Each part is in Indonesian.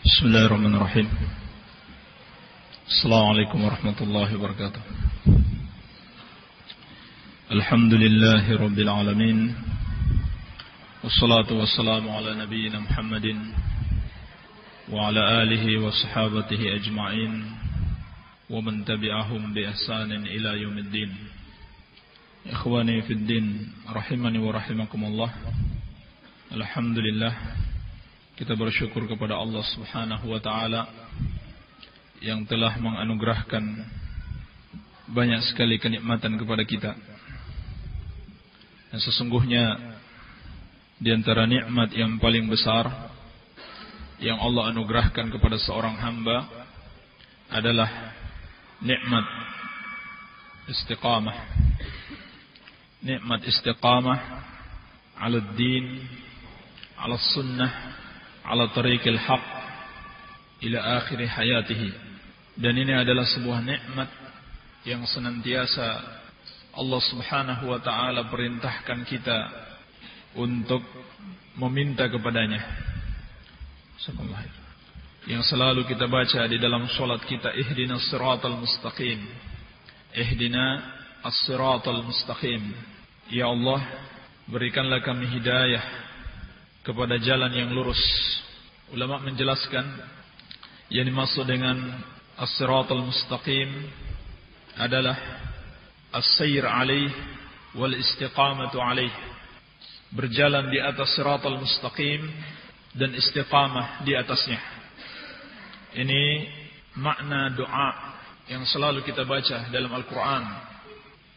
Bismillahirrahmanirrahim. Assalamualaikum warahmatullahi wabarakatuh. Alhamdulillahi rabbil alamin. Wassalatu wassalamu ala nabiyyina Muhammadin wa ala alihi wa sahabatihi ajma'in wa man tabi'ahum bi ihsanin ila yaumiddin. Ikhwani fid din, rahimani wa rahimakumullah. Alhamdulillah, kita bersyukur kepada Allah Subhanahu wa taala yang telah menganugerahkan banyak sekali kenikmatan kepada kita. Dan sesungguhnya di antara nikmat yang paling besar yang Allah anugerahkan kepada seorang hamba adalah nikmat istiqamah. Nikmat istiqamah ala din, ala sunnah, ala tariqil haq ila akhir hayatihi. Dan ini adalah sebuah nikmat yang senantiasa Allah Subhanahu wa taala perintahkan kita untuk meminta kepadanya. Yang selalu kita baca di dalam salat kita, ihdinas siratal mustaqim. Ihdina as-siratal mustaqim. Ya Allah, berikanlah kami hidayah kepada jalan yang lurus. Ulama menjelaskan yang dimaksud dengan as-siratal mustaqim adalah as-sayr alaih wal istiqamatu alaih. Berjalan di atas siratal mustaqim dan istiqamah di atasnya. Ini makna doa yang selalu kita baca dalam Al-Quran.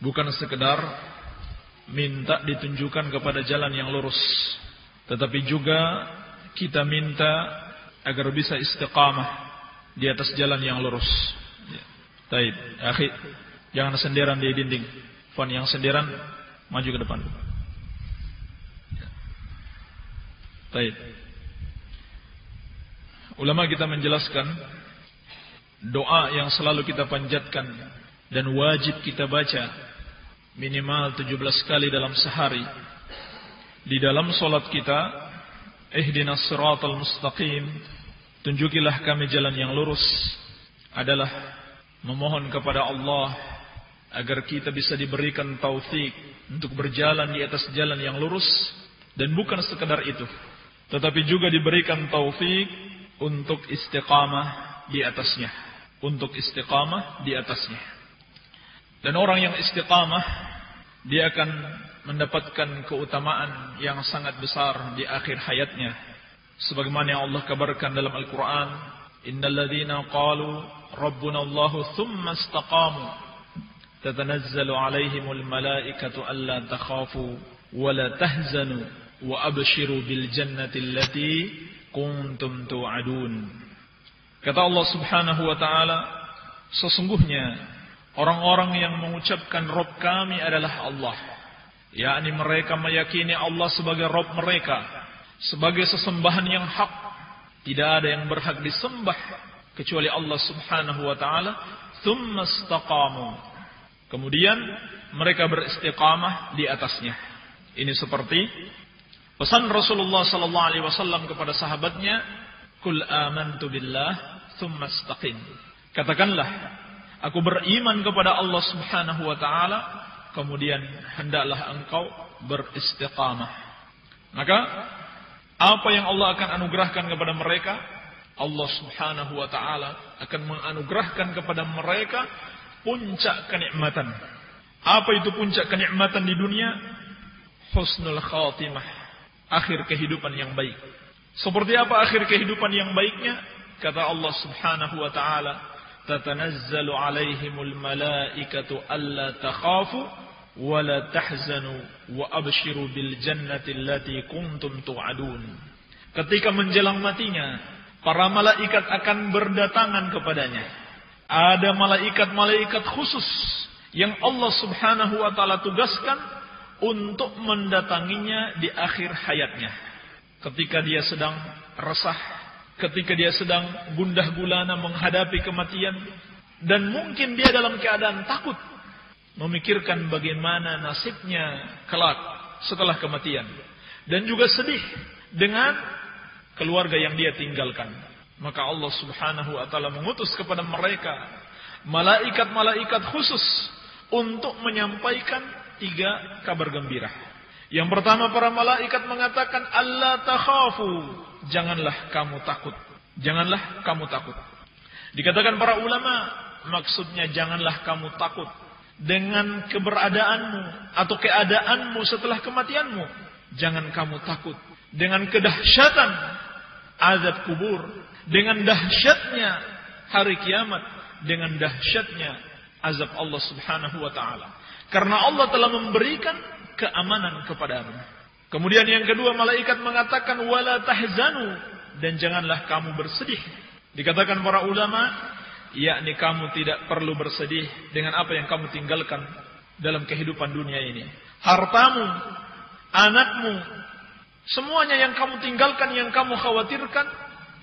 Bukan sekedar minta ditunjukkan kepada jalan yang lurus, tetapi juga kita minta agar bisa istiqamah di atas jalan yang lurus. Taib, akhi, jangan senderan di dinding. Fon yang senderan maju ke depan. Taib. Ulama kita menjelaskan doa yang selalu kita panjatkan dan wajib kita baca minimal 17 kali dalam sehari di dalam salat kita. Ihdinas siratal mustaqim, tunjukilah kami jalan yang lurus, adalah memohon kepada Allah agar kita bisa diberikan taufik untuk berjalan di atas jalan yang lurus. Dan bukan sekadar itu, tetapi juga diberikan taufik untuk istiqamah di atasnya. Untuk istiqamah di atasnya. Dan orang yang istiqamah, dia akan mendapatkan keutamaan yang sangat besar di akhir hayatnya. Sebagaimana yang Allah kabarkan dalam Al-Quran, innal ladzina qalu rabbuna Allahu thumma istaqamu tatanazzalu alaihimul malaikatu alla takhafu wa la tahzanu wa abshiru bil jannati allati kuntum tu'adun. Kata Allah Subhanahu wa taala, sesungguhnya orang-orang yang mengucapkan Rabb kami adalah Allah, yakni mereka meyakini Allah sebagai Rabb mereka, sebagai sesembahan yang hak. Tidak ada yang berhak disembah kecuali Allah Subhanahu wa taala. Tsumma istaqamu, kemudian mereka beristiqamah di atasnya. Ini seperti pesan Rasulullah sallallahu alaihi wasallam kepada sahabatnya, "Qul amantu billah tsumma istaqim." Katakanlah, aku beriman kepada Allah Subhanahu wa taala, kemudian hendaklah engkau beristiqamah. Maka apa yang Allah akan anugerahkan kepada mereka, Allah Subhanahu wa taala akan menganugerahkan kepada mereka puncak kenikmatan. Apa itu puncak kenikmatan di dunia? Husnul khatimah, akhir kehidupan yang baik. Seperti apa akhir kehidupan yang baiknya? Kata Allah Subhanahu wa taala, tatanazzalu alaihimul malaikatu alla takhafu wa la tahzanu wa abshiru bil jannati allati kuntum tu'adun. Ketika menjelang matinya, para malaikat akan berdatangan kepadanya. Ada malaikat-malaikat khusus yang Allah Subhanahu wa taala tugaskan untuk mendatanginya di akhir hayatnya. Ketika dia sedang resah, ketika dia sedang gundah gulana menghadapi kematian, dan mungkin dia dalam keadaan takut, memikirkan bagaimana nasibnya kelak setelah kematian, dan juga sedih dengan keluarga yang dia tinggalkan. Maka Allah Subhanahu wa taala mengutus kepada mereka malaikat-malaikat khusus untuk menyampaikan 3 kabar gembira. Yang pertama, para malaikat mengatakan, Allah takhafu, janganlah kamu takut. Janganlah kamu takut. Dikatakan para ulama, maksudnya janganlah kamu takut dengan keberadaanmu atau keadaanmu setelah kematianmu. Jangan kamu takut dengan kedahsyatan azab kubur, dengan dahsyatnya hari kiamat, dengan dahsyatnya azab Allah Subhanahu wa taala. Karena Allah telah memberikan keamanan kepadamu. Kemudian yang kedua, malaikat mengatakan wala tahzanu, dan janganlah kamu bersedih. Dikatakan para ulama, yakni kamu tidak perlu bersedih dengan apa yang kamu tinggalkan dalam kehidupan dunia ini. Hartamu, anakmu, semuanya yang kamu tinggalkan, yang kamu khawatirkan,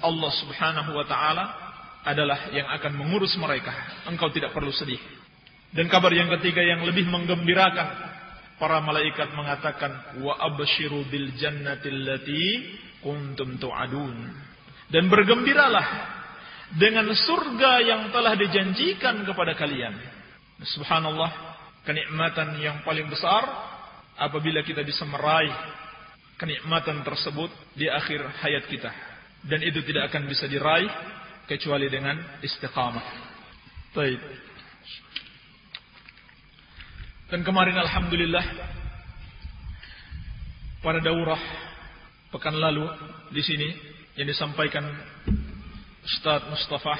Allah Subhanahu wa taala adalah yang akan mengurus mereka. Engkau tidak perlu sedih. Dan kabar yang ketiga yang lebih menggembirakan, para malaikat mengatakan wa abshiru bil jannati allati kuntum tu'adun. Dan bergembiralah dengan surga yang telah dijanjikan kepada kalian. Subhanallah, kenikmatan yang paling besar apabila kita bisa meraih kenikmatan tersebut di akhir hayat kita. Dan itu tidak akan bisa diraih kecuali dengan istiqamah. Baik. Dan kemarin alhamdulillah pada daurah pekan lalu di sini yang disampaikan Ustaz Mustafa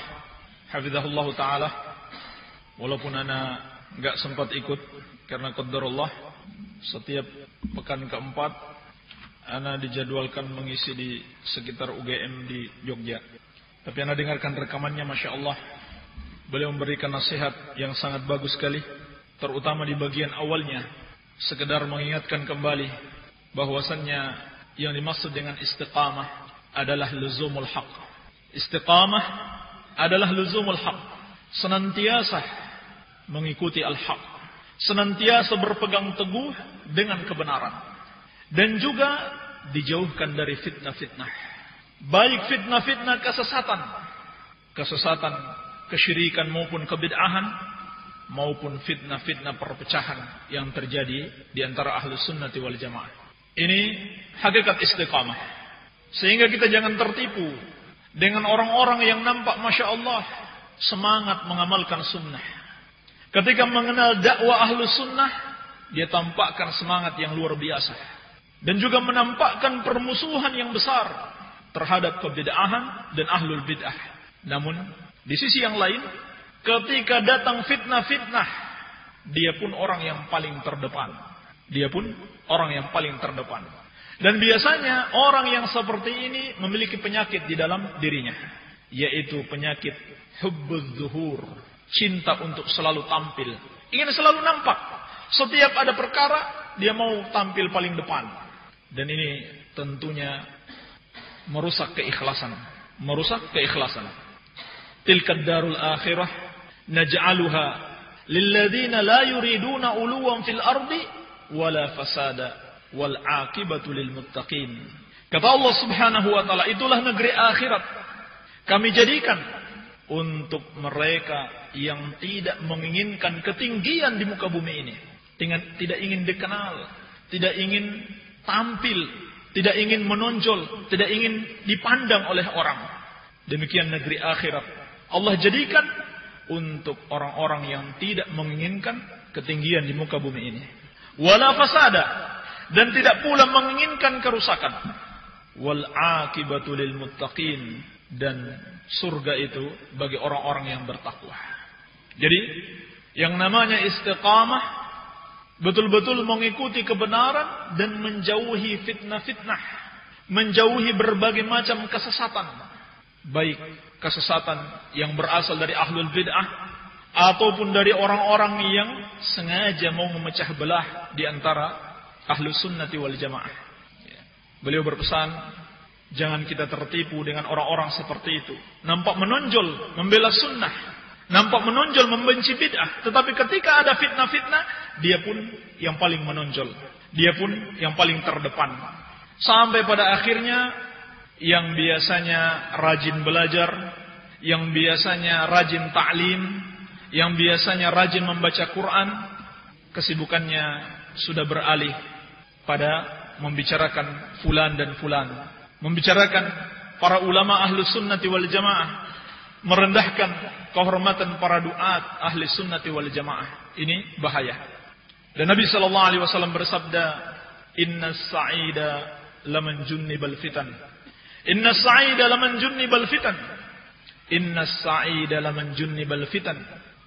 hafizahullah taala, walaupun ana enggak sempat ikut karena qadarullah, setiap pekan keempat ana dijadwalkan mengisi di sekitar UGM di Jogja. Tapi ana dengarkan rekamannya, Masya Allah, beliau memberikan nasihat yang sangat bagus sekali, terutama di bagian awalnya, sekedar mengingatkan kembali bahwasannya yang dimaksud dengan istiqamah adalah luzumul haq. Istiqamah adalah luzumul haq, senantiasa mengikuti al-haq, senantiasa berpegang teguh dengan kebenaran, dan juga dijauhkan dari fitnah-fitnah, baik fitnah-fitnah kesesatan, kesyirikan maupun kebid'ahan, maupun fitnah-fitnah perpecahan yang terjadi di antara ahlu sunnati wal jamaah. Ini hakikat istiqamah. Sehingga kita jangan tertipu dengan orang-orang yang nampak Masya Allah semangat mengamalkan sunnah. Ketika mengenal dakwah ahlu sunnah, dia tampakkan semangat yang luar biasa. Dan juga menampakkan permusuhan yang besar terhadap kebid'ahan dan ahlul bid'ah. Namun di sisi yang lain, ketika datang fitnah-fitnah, dia pun orang yang paling terdepan. Dan biasanya orang yang seperti ini memiliki penyakit di dalam dirinya, yaitu penyakit hubbuz zuhur, cinta untuk selalu tampil, ingin selalu nampak. Setiap ada perkara dia mau tampil paling depan. Dan ini tentunya merusak keikhlasan. Tilkad darul akhirah naj'aluha lilladzina la yuriduna uluwan fil ardi wala fasada wal aqibatu lil muttaqin. Kata Allah Subhanahu wa taala, itulah negeri akhirat kami jadikan untuk mereka yang tidak menginginkan ketinggian di muka bumi ini, tidak ingin dikenal, tidak ingin tampil, tidak ingin menonjol, tidak ingin dipandang oleh orang. Demikian negeri akhirat Allah jadikan untuk orang-orang yang tidak menginginkan ketinggian di muka bumi ini. Wala fasada, dan tidak pula menginginkan kerusakan. Wal aqibatu lil muttaqin, dan surga itu bagi orang-orang yang bertakwa. Jadi yang namanya istiqamah betul-betul mengikuti kebenaran dan menjauhi fitnah-fitnah, menjauhi berbagai macam kesesatan, baik kesesatan yang berasal dari ahlul bid'ah ataupun dari orang-orang yang sengaja mau memecah belah di antara ahlus sunnati wal jamaah. Beliau berpesan, jangan kita tertipu dengan orang-orang seperti itu. Nampak menonjol membela sunnah, nampak menonjol membenci bid'ah, tetapi ketika ada fitnah-fitnah, dia pun yang paling menonjol, dia pun yang paling terdepan. Sampai pada akhirnya yang biasanya rajin belajar, yang biasanya rajin ta'lim, yang biasanya rajin membaca Quran, kesibukannya sudah beralih pada membicarakan fulan dan fulan, membicarakan para ulama ahli sunnati wal jamaah, merendahkan kehormatan para duat ahli sunnati wal jamaah. Ini bahaya. Dan Nabi SAW bersabda, Inna sa'ida laman junnibal fitan. Inna sa'ida laman junnibal fitan. Inna sa'ida laman junnibal fitan.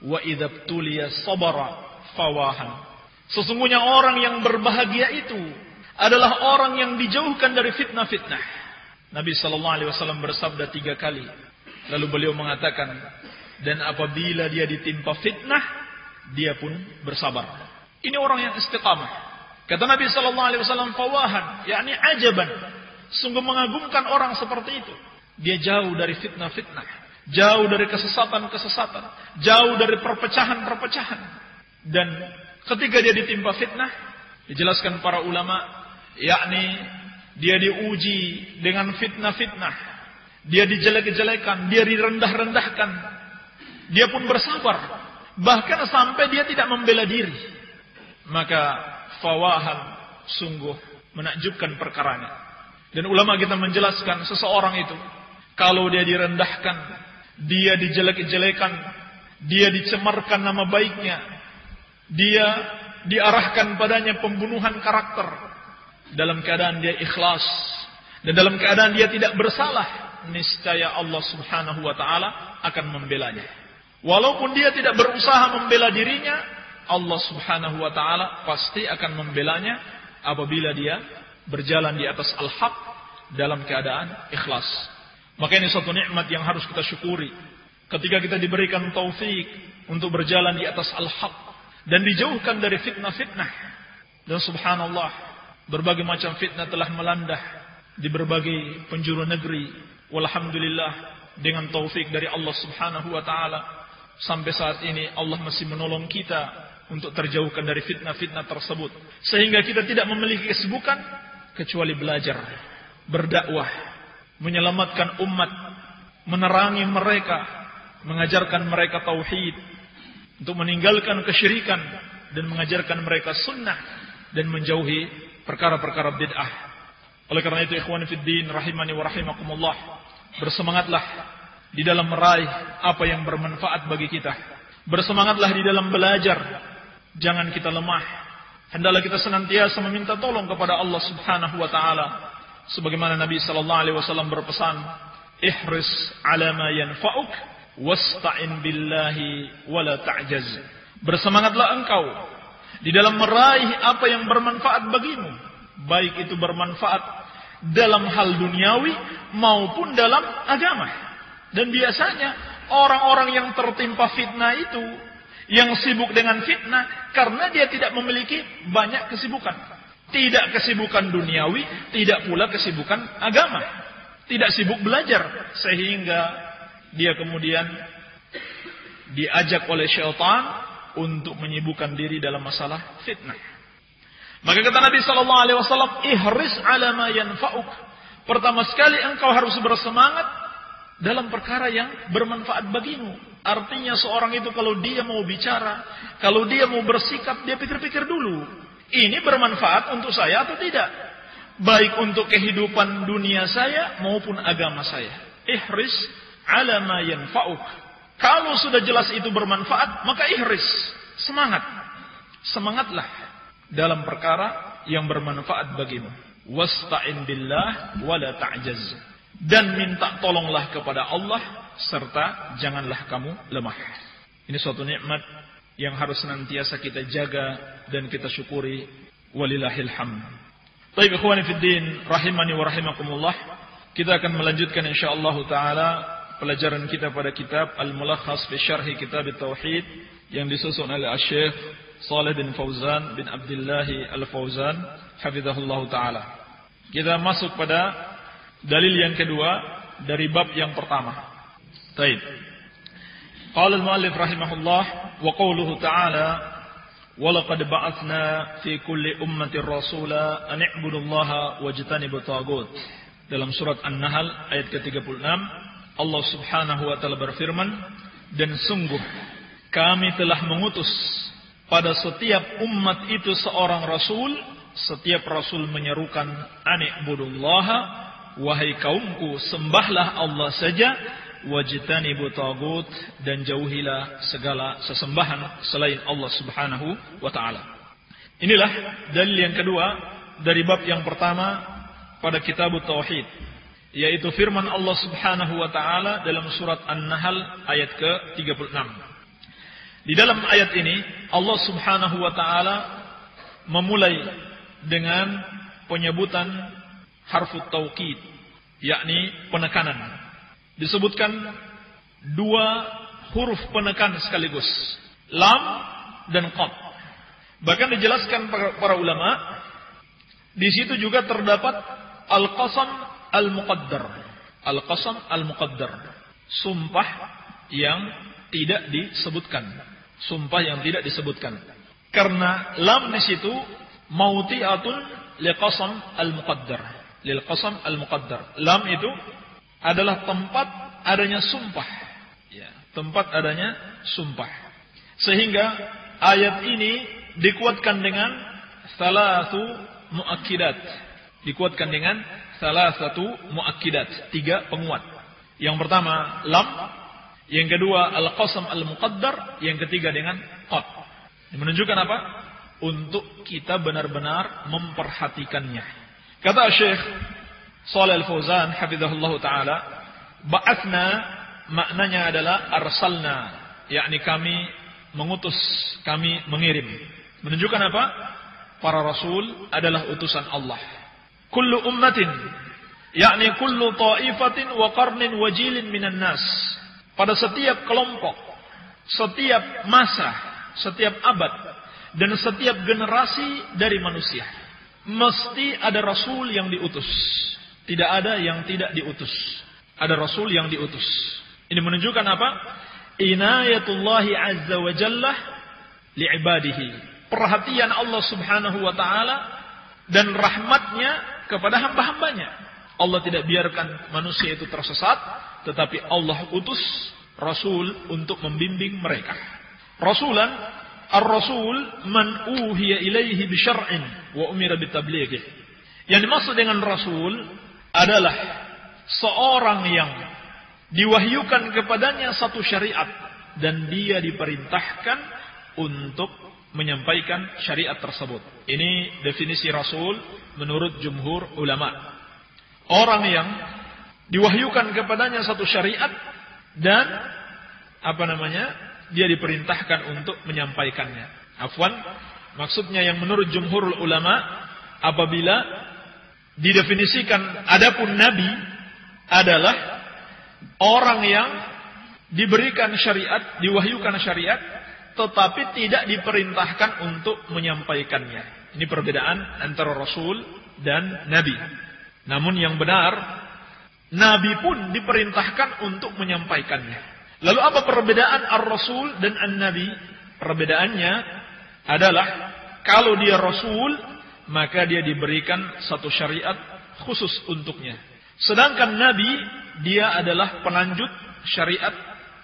Wa idhabtuliya sabara fawahan. Sesungguhnya orang yang berbahagia itu adalah orang yang dijauhkan dari fitnah-fitnah. Nabi SAW bersabda 3 kali. Lalu beliau mengatakan, dan apabila dia ditimpa fitnah, dia pun bersabar. Ini orang yang istiqamah. Kata Nabi SAW, fawahan, yakni ajaban. Sungguh mengagumkan orang seperti itu. Dia jauh dari fitnah-fitnah, jauh dari kesesatan-kesesatan, jauh dari perpecahan-perpecahan. Dan ketika dia ditimpa fitnah, dijelaskan para ulama, yakni dia diuji dengan fitnah-fitnah, dia dijelek-jelekan, dia direndah-rendahkan, dia pun bersabar, bahkan sampai dia tidak membela diri. Maka fawahan, sungguh menakjubkan perkaranya. Dan ulama kita menjelaskan seseorang itu, kalau dia direndahkan, dia dijelek-jelekan, dia dicemarkan nama baiknya, dia diarahkan padanya pembunuhan karakter, dalam keadaan dia ikhlas dan dalam keadaan dia tidak bersalah, niscaya Allah Subhanahu wa taala akan membelanya. Walaupun dia tidak berusaha membela dirinya, Allah Subhanahu wa taala pasti akan membelanya apabila dia berjalan di atas al-haq dalam keadaan ikhlas. Maka ini suatu nikmat yang harus kita syukuri ketika kita diberikan taufik untuk berjalan di atas al-haq dan dijauhkan dari fitnah-fitnah. Dan subhanallah, berbagai macam fitnah telah melanda di berbagai penjuru negeri. Walhamdulillah, dengan taufik dari Allah Subhanahu wa taala, sampai saat ini Allah masih menolong kita untuk terjauhkan dari fitnah-fitnah tersebut, sehingga kita tidak memiliki kesibukan kecuali belajar, berdakwah, menyelamatkan umat, menerangi mereka, mengajarkan mereka tauhid, untuk meninggalkan kesyirikan dan mengajarkan mereka sunnah dan menjauhi perkara-perkara bid'ah. Oleh karena itu, ikhwan fiddin rahimani wa rahimakumullah, bersemangatlah di dalam meraih apa yang bermanfaat bagi kita. Bersemangatlah di dalam belajar. Jangan kita lemah. Hendaklah kita senantiasa meminta tolong kepada Allah Subhanahu wa taala. Sebagaimana Nabi sallallahu alaihi wasallam berpesan, "Ihris 'ala ma yanfa'uk wasta'in billahi wa la ta'jaz." Bersemangatlah engkau di dalam meraih apa yang bermanfaat bagimu, baik itu bermanfaat dalam hal duniawi maupun dalam agama. Dan biasanya orang-orang yang tertimpa fitnah itu, yang sibuk dengan fitnah, karena dia tidak memiliki banyak kesibukan. Tidak kesibukan duniawi, tidak pula kesibukan agama. Tidak sibuk belajar, sehingga dia kemudian diajak oleh syaitan untuk menyibukkan diri dalam masalah fitnah. Maka kata Nabi SAW, ihris ala ma yanfa'uk. Pertama sekali engkau harus bersemangat dalam perkara yang bermanfaat bagimu. Artinya seorang itu kalau dia mau bicara, kalau dia mau bersikap, dia pikir-pikir dulu. Ini bermanfaat untuk saya atau tidak? Baik untuk kehidupan dunia saya maupun agama saya. Ihris ala ma yanfa'uk. Kalau sudah jelas itu bermanfaat, maka ihris. Semangat. Semangatlah dalam perkara yang bermanfaat bagimu. Wasta'in billah wa la ta'jaz. Dan minta tolonglah kepada Allah, serta janganlah kamu lemah. Ini suatu nikmat yang harus senantiasa kita jaga dan kita syukuri. Walillahil hamd. Baik ikhwani fiddin rahimani wa rahimakumullah, kita akan melanjutkan insyaallah taala pelajaran kita pada kitab Al-Mulakhas fi Syarhi Kitab At-Tauhid yang disusun oleh Syekh Shalih bin Fauzan bin Abdullah Al-Fauzan hafizahullah taala. Kita masuk pada dalil yang kedua dari bab yang pertama. Baik. Qala al-muallif rahimahullah wa qawluhu ta'ala wa laqad ba'athna fi kulli ummatin rasula an i'budu Allaha wajtanibut taghut. Dalam surat An-Nahl ayat ke-36, Allah Subhanahu wa taala berfirman, dan sungguh kami telah mengutus pada setiap umat itu seorang rasul, setiap rasul menyerukan ani'budullaha, wahai kaumku sembahlah Allah saja, wajtanibu tagut, dan jauhilah segala sesembahan selain Allah Subhanahu wa taala. Inilah dalil yang kedua dari bab yang pertama pada kitab Tauhid, yaitu firman Allah Subhanahu wa taala dalam surat An-Nahl ayat ke-36. Di dalam ayat ini Allah Subhanahu wa taala memulai dengan penyebutan harfut taukid, yakni penekanan. Disebutkan dua huruf penekan sekaligus, lam dan qaf. Bahkan dijelaskan para ulama, di situ juga terdapat al-qasam al-muqaddar. Al-qasam al-muqaddar, sumpah yang tidak disebutkan. Sumpah yang tidak disebutkan. Karena lam di situ mauti'atun liqasam al-muqaddar. Lil qasam al-muqaddar. Lam itu adalah tempat adanya sumpah. Ya, tempat adanya sumpah. Sehingga ayat ini dikuatkan dengan salatu muakkidat. Dikuatkan dengan salah satu muakkidat, 3 penguat. Yang pertama lam, yang kedua al-qasam al-muqaddar, yang ketiga dengan qaf. Ini menunjukkan apa? Untuk kita benar-benar memperhatikannya. Kata Syekh Shalih Al-Fauzan hafizahullah taala, ba'atsna maknanya adalah arsalna, yakni kami mengutus, kami mengirim. Menunjukkan apa? Para rasul adalah utusan Allah. Kullu ummatin, yakni kullu ta'ifatin wa qarnin wa jilin minan nas. Pada setiap kelompok, setiap masa, setiap abad, dan setiap generasi dari manusia, mesti ada rasul yang diutus. Tidak ada yang tidak diutus. Ada rasul yang diutus. Ini menunjukkan apa? Inayatullahi azza wa jalla li'ibadihi. Perhatian Allah Subhanahu wa taala dan rahmatnya kepada hamba-hambanya. Allah tidak biarkan manusia itu tersesat, tetapi Allah utus rasul untuk membimbing mereka. Rasulan, ar-rasul man uhiya ilaihi bi syar'in wa umira bi tablighi. Yang dimaksud dengan rasul adalah seorang yang diwahyukan kepadanya satu syariat dan dia diperintahkan untuk menyampaikan syariat tersebut. Ini definisi rasul menurut jumhur ulama. Orang yang diwahyukan kepadanya satu syariat dan dia diperintahkan untuk menyampaikannya. Afwan, maksudnya yang menurut jumhur ulama, apabila didefinisikan adapun nabi adalah orang yang diberikan syariat, diwahyukan syariat, tetapi tidak diperintahkan untuk menyampaikannya. Ini perbedaan antara rasul dan nabi. Namun yang benar, nabi pun diperintahkan untuk menyampaikannya. Lalu apa perbedaan ar-rasul dan an-nabi? Perbedaannya adalah kalau dia rasul, maka dia diberikan satu syariat khusus untuknya. Sedangkan nabi, dia adalah pelanjut syariat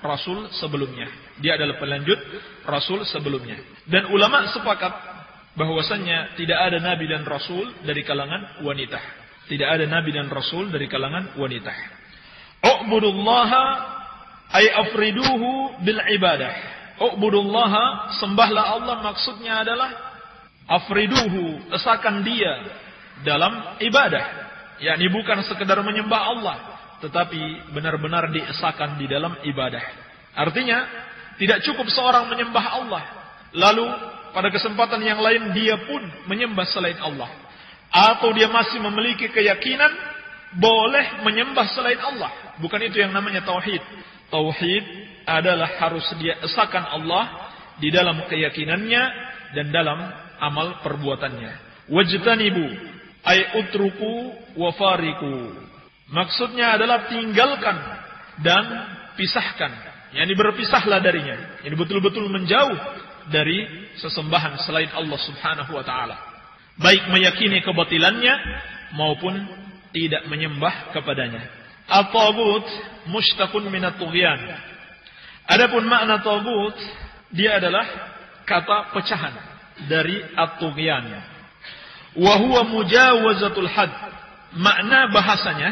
rasul sebelumnya. Dia adalah pelanjut rasul sebelumnya. Dan ulama sepakat bahwasannya tidak ada nabi dan rasul dari kalangan wanita. Tidak ada nabi dan rasul dari kalangan wanita. U'budullaha ay afriduhu bil ibadah. U'budullaha, sembahlah Allah, maksudnya adalah afriduhu, esakan dia dalam ibadah. yakni bukan sekedar menyembah Allah, tetapi benar-benar diesakan di dalam ibadah. Artinya, tidak cukup seorang menyembah Allah, lalu pada kesempatan yang lain dia pun menyembah selain Allah. Atau dia masih memiliki keyakinan boleh menyembah selain Allah. Bukan itu yang namanya tauhid. Tauhid adalah harus dia esakan Allah di dalam keyakinannya dan dalam amal perbuatannya. Wajtanibu ay utruku wa fariku. Maksudnya adalah tinggalkan dan pisahkan. Yani berpisahlah darinya. Ini betul-betul menjauh dari sesembahan selain Allah Subhanahu wa taala. Baik meyakini kebatilannya maupun tidak menyembah kepadanya. At-taghut mushtaqun min at-tughyan. Adapun makna taghut, dia adalah kata pecahan dari at-tughyan. Wa huwa mujawazatul had. Makna bahasanya,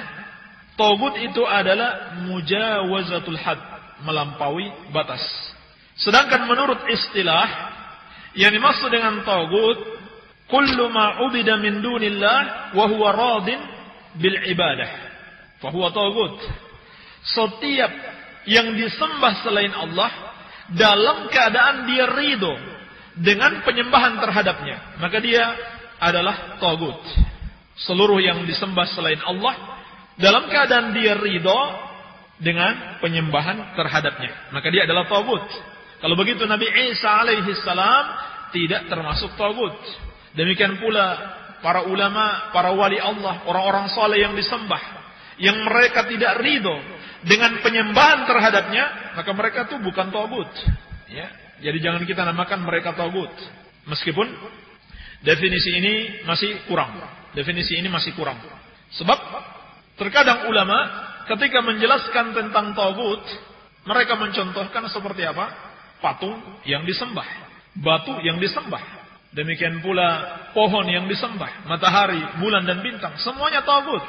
taghut itu adalah mujawazatul had, melampaui batas. Sedangkan menurut istilah, yang dimaksud dengan taghut, kullu ma ubida min dunillah wa huwa radin bil ibadah, fa huwa taghut. Setiap yang disembah selain Allah dalam keadaan dia ridho dengan penyembahan terhadapnya, maka dia adalah taghut. Seluruh yang disembah selain Allah dalam keadaan dia ridho dengan penyembahan terhadapnya, maka dia adalah taghut. Kalau begitu Nabi Isa alaihi salam tidak termasuk taghut. Demikian pula para ulama, para wali Allah, orang-orang saleh yang disembah, yang mereka tidak ridho dengan penyembahan terhadapnya, maka mereka itu bukan taghut. Ya, jadi jangan kita namakan mereka taghut. Meskipun definisi ini masih kurang. Sebab terkadang ulama ketika menjelaskan tentang taghut, mereka mencontohkan seperti apa? Patung yang disembah, batu yang disembah, demikian pula pohon yang disembah, matahari, bulan dan bintang, semuanya taghut.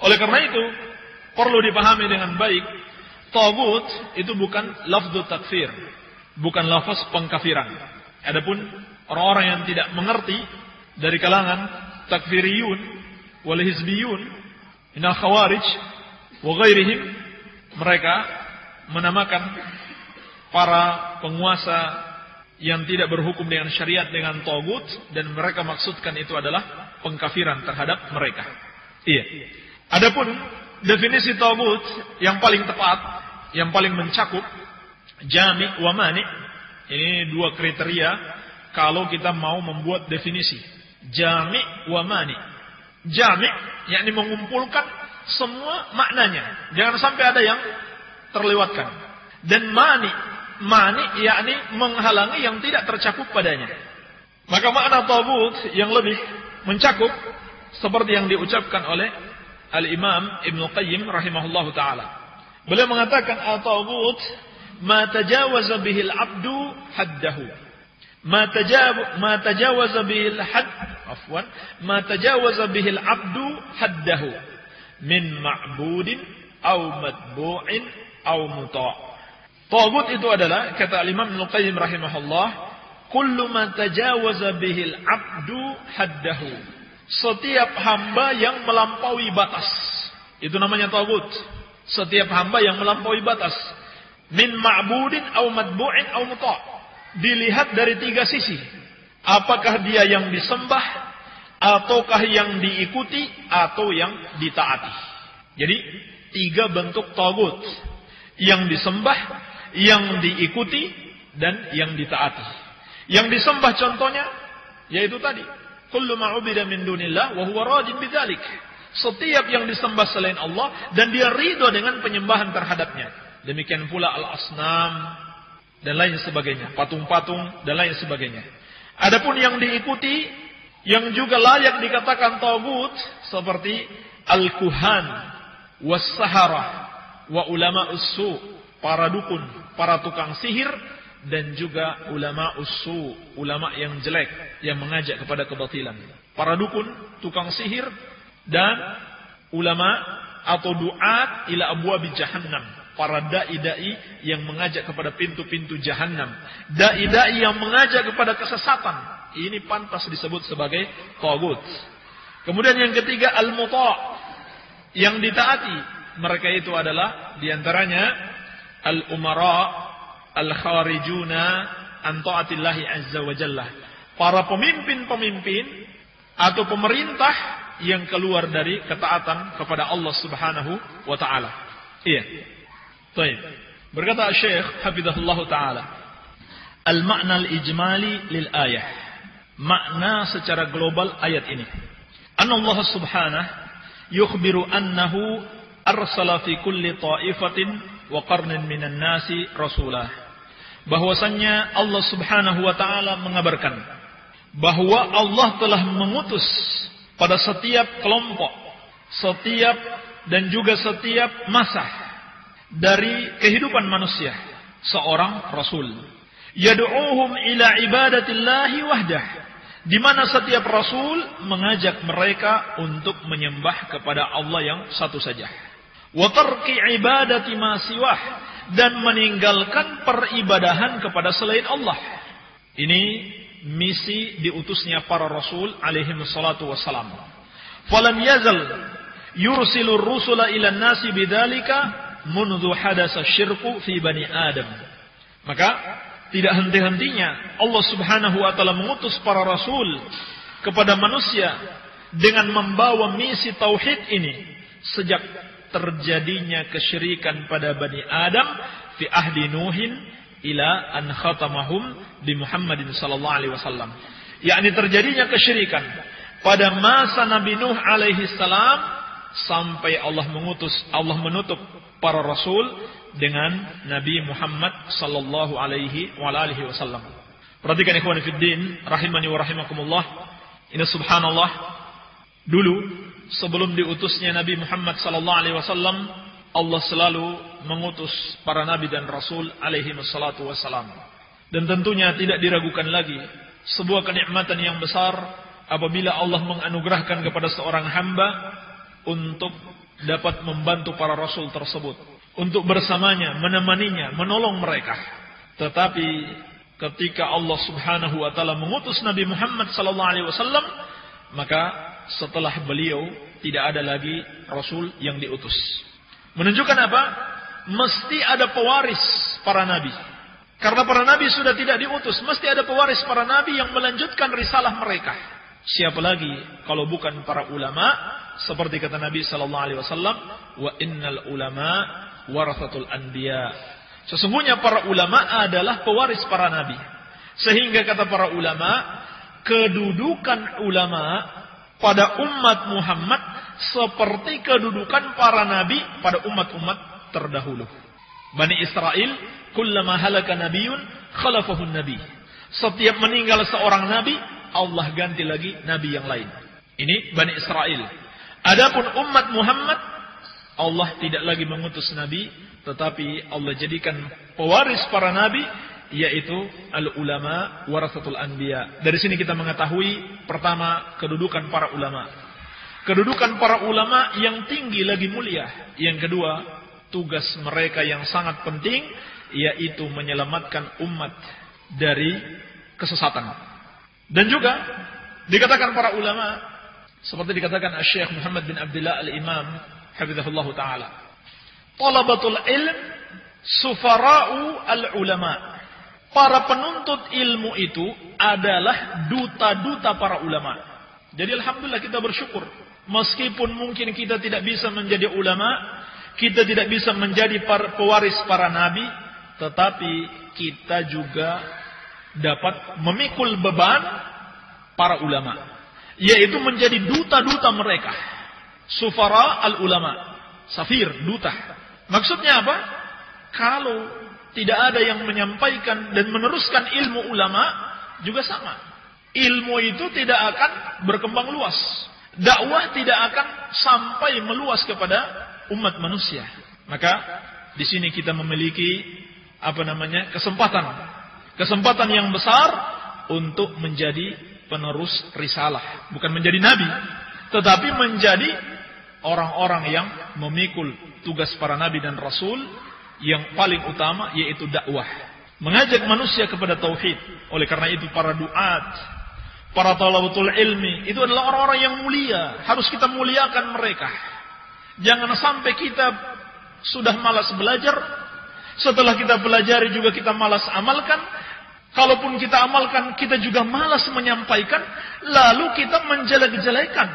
Oleh karena itu perlu dipahami dengan baik, taghut itu bukan lafdzu takfir, bukan lafaz pengkafiran. Adapun orang-orang yang tidak mengerti dari kalangan takfiriyun wal hizbiyun minal khawarij wa ghairihim, mereka menamakan para penguasa yang tidak berhukum dengan syariat dengan taghut, dan mereka maksudkan itu adalah pengkafiran terhadap mereka. Iya. Adapun definisi taghut yang paling tepat, yang paling mencakup, jami' wa mani'. Ini dua kriteria kalau kita mau membuat definisi. Jami' wa mani'. Jami' yakni mengumpulkan semua maknanya, jangan sampai ada yang terlewatkan. Dan mani yakni menghalangi yang tidak tercakup padanya. Maka makna taghut yang lebih mencakup seperti yang diucapkan oleh Al-Imam Ibnu Qayyim rahimahullahu taala. Beliau mengatakan at-taghut ma tajawaza bihi al-'abdu haddahu. Ma tajawaza bihi al-'abdu haddahu min ma'budin aw matbu'in aw muta'. Taghut itu adalah, kata Imam Ibnu Qayyim rahimahullah, kullu ma tajawaza bihil 'abdu haddahu. Setiap hamba yang melampaui batas, itu namanya taghut. Setiap hamba yang melampaui batas, min ma'budin aw matbu'in aw muta'. Dilihat dari tiga sisi. Apakah dia yang disembah, ataukah yang diikuti, atau yang ditaati. Jadi tiga bentuk taghut: yang disembah, yang diikuti, dan yang ditaati. Yang disembah contohnya yaitu tadi, kullu ma ubida min dunillah wa huwa radin bidzalik. Setiap yang disembah selain Allah dan dia ridho dengan penyembahan terhadapnya. Demikian pula al-asnam dan lain sebagainya, patung-patung dan lain sebagainya. Adapun yang diikuti, yang juga layak dikatakan taghut, seperti al-kuhan was-sahara wa ulama ussu, para dukun, para tukang sihir, dan juga ulama ussu, ulama yang jelek, yang mengajak kepada kebatilan. Para dukun, tukang sihir, dan ulama atau duat ila abwabi jahannam, para dai-dai yang mengajak kepada pintu-pintu jahannam, dai-dai yang mengajak kepada kesesatan. Ini pantas disebut sebagai taghut. Kemudian yang ketiga al-muta', yang ditaati. Mereka itu adalah diantaranya al-umara al-kharijuna an ta'atillahi azza wa jalla, para pemimpin-pemimpin atau pemerintah yang keluar dari ketaatan kepada Allah Subhanahu wa taala. Iya. Baik. Berkata Syekh hafizahullah taala, al-ma'na al-ijmali lil ayah. Makna secara global ayat ini. Anna Allah Subhanahu yukhbiru annahu arsala fi kulli ta'ifatin wa qarnin minan nasi rasulah. Bahwasannya Allah Subhanahu wa taala mengabarkan bahwa Allah telah mengutus pada setiap kelompok, setiap dan juga setiap masa dari kehidupan manusia seorang rasul. Yad'uuhum ila ibadatillahi wahdah, di mana setiap rasul mengajak mereka untuk menyembah kepada Allah yang satu saja. Wa tarki ibadati ma siwah, dan meninggalkan peribadahan kepada selain Allah. Ini misi diutusnya para rasul alaihi wassalatu wassalam. Falam yazal yursilur rusula ila nasi bidzalika mundu hadasa syirku fi bani Adam. Maka tidak henti-hentinya Allah Subhanahu wa taala mengutus para rasul kepada manusia dengan membawa misi tauhid ini sejak terjadinya kesyirikan pada Bani Adam fi ahdi Nuhin ila an khatamahum bi Muhammadin sallallahu alaihi wasallam. Yakni terjadinya kesyirikan pada masa Nabi Nuh alaihi salam sampai Allah menutup para rasul dengan Nabi Muhammad sallallahu alaihi wasallam. Perhatikan ikhwan fillah rahimani wa rahimakumullah. Ini subhanallah, dulu sebelum diutusnya Nabi Muhammad sallallahu alaihi wasallam, Allah selalu mengutus para nabi dan rasul alaihi wassalatu wassalam. Dan tentunya tidak diragukan lagi sebuah kenikmatan yang besar apabila Allah menganugerahkan kepada seorang hamba untuk dapat membantu para rasul tersebut, untuk bersamanya, menemaninya, menolong mereka. Tetapi ketika Allah Subhanahu wa taala mengutus Nabi Muhammad sallallahu alaihi wasallam, maka setelah beliau tidak ada lagi rasul yang diutus. Menunjukkan apa? Mesti ada pewaris para nabi. Karena para nabi sudah tidak diutus, mesti ada pewaris para nabi yang melanjutkan risalah mereka. Siapa lagi kalau bukan para ulama? Seperti kata Nabi sallallahu alaihi wasallam, wa innal ulama warathatul anbiya. Sesungguhnya para ulama adalah pewaris para nabi. Sehingga kata para ulama, kedudukan ulama pada umat Muhammad seperti kedudukan para nabi pada umat-umat terdahulu. Bani Israel, kullama halaka nabiyyun khalafahu nabi. Setiap meninggal seorang nabi, Allah ganti lagi nabi yang lain. Ini Bani Israel. Adapun umat Muhammad, Allah tidak lagi mengutus nabi, tetapi Allah jadikan pewaris para nabi, yaitu al-ulama warathatul anbiya. Dari sini kita mengetahui pertama kedudukan para ulama. Kedudukan para ulama yang tinggi lagi mulia. Yang kedua, tugas mereka yang sangat penting, yaitu menyelamatkan umat dari kesesatan. Dan juga dikatakan para ulama, seperti dikatakan Syekh Muhammad bin Abdullah al-Imam hafizahullah taala, talabatul ilm sufara'u al-ulama. Para penuntut ilmu itu adalah duta-duta para ulama. Jadi alhamdulillah kita bersyukur. Meskipun mungkin kita tidak bisa menjadi ulama, kita tidak bisa menjadi pewaris para nabi, tetapi kita juga dapat memikul beban para ulama, yaitu menjadi duta-duta mereka. Sufara al-ulama, safir, duta. Maksudnya apa? Kalau tidak ada yang menyampaikan dan meneruskan ilmu ulama, juga sama. Ilmu itu tidak akan berkembang luas. Dakwah tidak akan sampai meluas kepada umat manusia. Maka di sini kita memiliki kesempatan yang besar untuk menjadi penerus risalah, bukan menjadi nabi, tetapi menjadi orang-orang yang memikul tugas para nabi dan rasul yang paling utama, yaitu dakwah, mengajak manusia kepada tauhid. Oleh karena itu para duat, para talabatul ilmi itu adalah orang-orang yang mulia, harus kita muliakan mereka. Jangan sampai kita sudah malas belajar, setelah kita pelajari juga kita malas amalkan. Kalaupun kita amalkan, kita juga malas menyampaikan, lalu kita menjelek-jelekan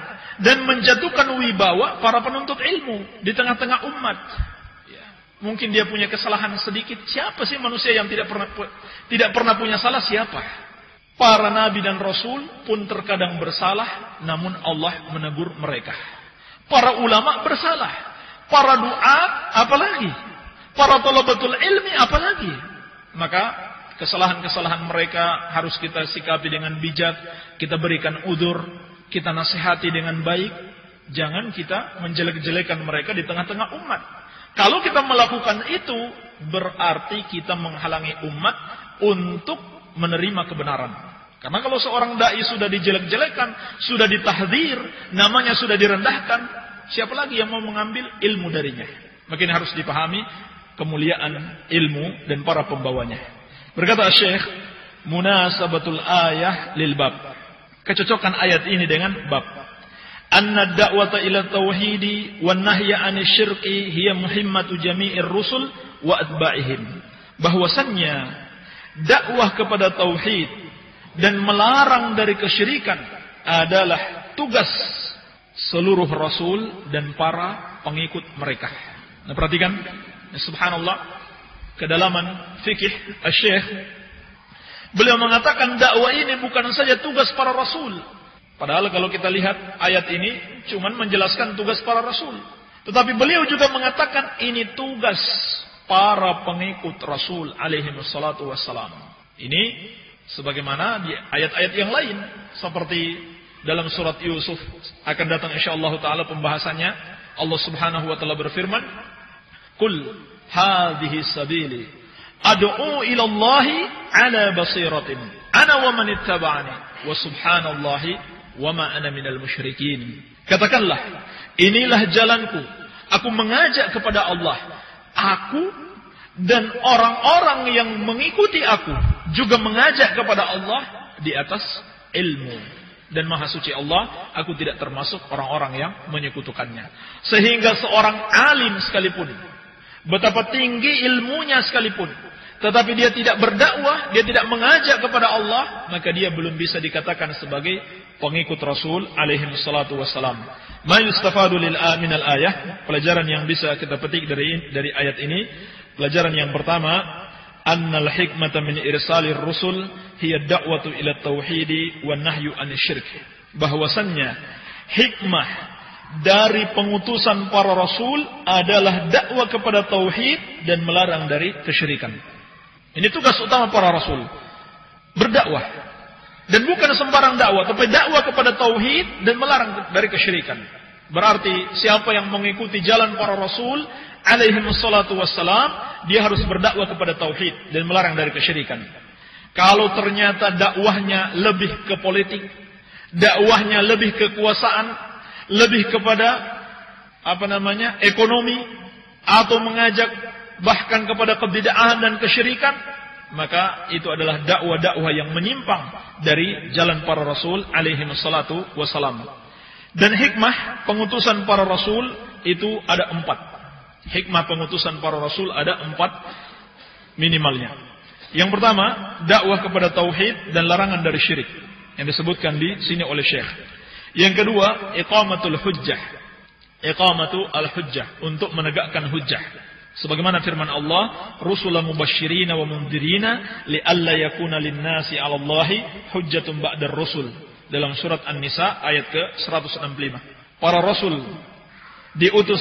dan menjatuhkan wibawa para penuntut ilmu di tengah-tengah umat. Mungkin dia punya kesalahan sedikit. Siapa sih manusia yang tidak pernah punya salah? Siapa? Para nabi dan rasul pun terkadang bersalah, namun Allah menegur mereka. Para ulama bersalah, para duat apalagi, para talabatul ilmi apalagi. Maka kesalahan-kesalahan mereka harus kita sikapi dengan bijak, kita berikan udzur, kita nasihati dengan baik, jangan kita menjelek-jelekan mereka di tengah-tengah umat. Kalau kita melakukan itu, berarti kita menghalangi umat untuk menerima kebenaran. Karena kalau seorang dai sudah dijelek-jelekan, sudah ditahdzir, namanya sudah direndahkan, siapa lagi yang mau mengambil ilmu darinya? Makin harus dipahami kemuliaan ilmu dan para pembawanya. Berkata Syekh, munasabatul ayah lil bab. Kecocokan ayat ini dengan bab. Anna da'wata ila tauhidi wan nahya 'anil syirki hiya muhimmatu jami'ir rusul wa atba'ihim. Bahwasannya dakwah kepada tauhid dan melarang dari kesyirikan adalah tugas seluruh rasul dan para pengikut mereka. Nah, perhatikan, subhanallah, kedalaman fikih Syekh. Beliau mengatakan dakwah ini bukan saja tugas para rasul. Padahal kalau kita lihat ayat ini cuman menjelaskan tugas para rasul. Tetapi beliau juga mengatakan ini tugas para pengikut Rasul alaihi wassalatu wassalam. Ini sebagaimana di ayat-ayat yang lain. Seperti dalam surat Yusuf akan datang insyaallah ta'ala pembahasannya. Allah subhanahu wa ta'ala berfirman, Qul hadhihi sabili ad'u ila Allahi ala basiratin ana wa man ittaba'ani wa subhanallahi wa ma ana minal musyrikin. Katakanlah, inilah jalanku, aku mengajak kepada Allah, aku dan orang-orang yang mengikuti aku juga mengajak kepada Allah di atas ilmu. Dan maha suci Allah, aku tidak termasuk orang-orang yang menyekutukannya. Sehingga seorang alim sekalipun, betapa tinggi ilmunya sekalipun, tetapi dia tidak berdakwah, dia tidak mengajak kepada Allah, maka dia belum bisa dikatakan sebagai pengikut Rasul alaihi wassalatu wassalam. Ma yustafadu minal ayah, pelajaran yang bisa kita petik dari ayat ini. Pelajaran yang pertama, annal hikmata min irsalir rusul hiya da'watu ila tauhidi wan nahyu anisyirk. Bahwasannya hikmah dari pengutusan para rasul adalah dakwah kepada tauhid dan melarang dari kesyirikan. Ini tugas utama para rasul, berdakwah. Dan bukan sembarang dakwah, tapi dakwah kepada tauhid dan melarang dari kesyirikan. Berarti siapa yang mengikuti jalan para rasul alaihi wassalatu wassalam, dia harus berdakwah kepada tauhid dan melarang dari kesyirikan. Kalau ternyata dakwahnya lebih ke politik, dakwahnya lebih ke kekuasaan, lebih kepada ekonomi, atau mengajak bahkan kepada kebid'ahan dan kesyirikan, maka itu adalah dakwah-dakwah yang menyimpang dari jalan para rasul alaihi wassalatu wassalam. Dan hikmah pengutusan para rasul itu ada 4. Hikmah pengutusan para rasul ada 4 minimalnya. Yang pertama, dakwah kepada tauhid dan larangan dari syirik, yang disebutkan di sini oleh Syekh. Yang kedua, iqamatul hujjah. Iqamatul hujjah, untuk menegakkan hujjah. Sebagaimana firman Allah, rusulan mubasysyirina wa mundhirina li'alla yakuna lin-nasi 'ala Allahi hujjatun ba'dar rusul. Dalam surat An-Nisa ayat ke-165. Para rasul diutus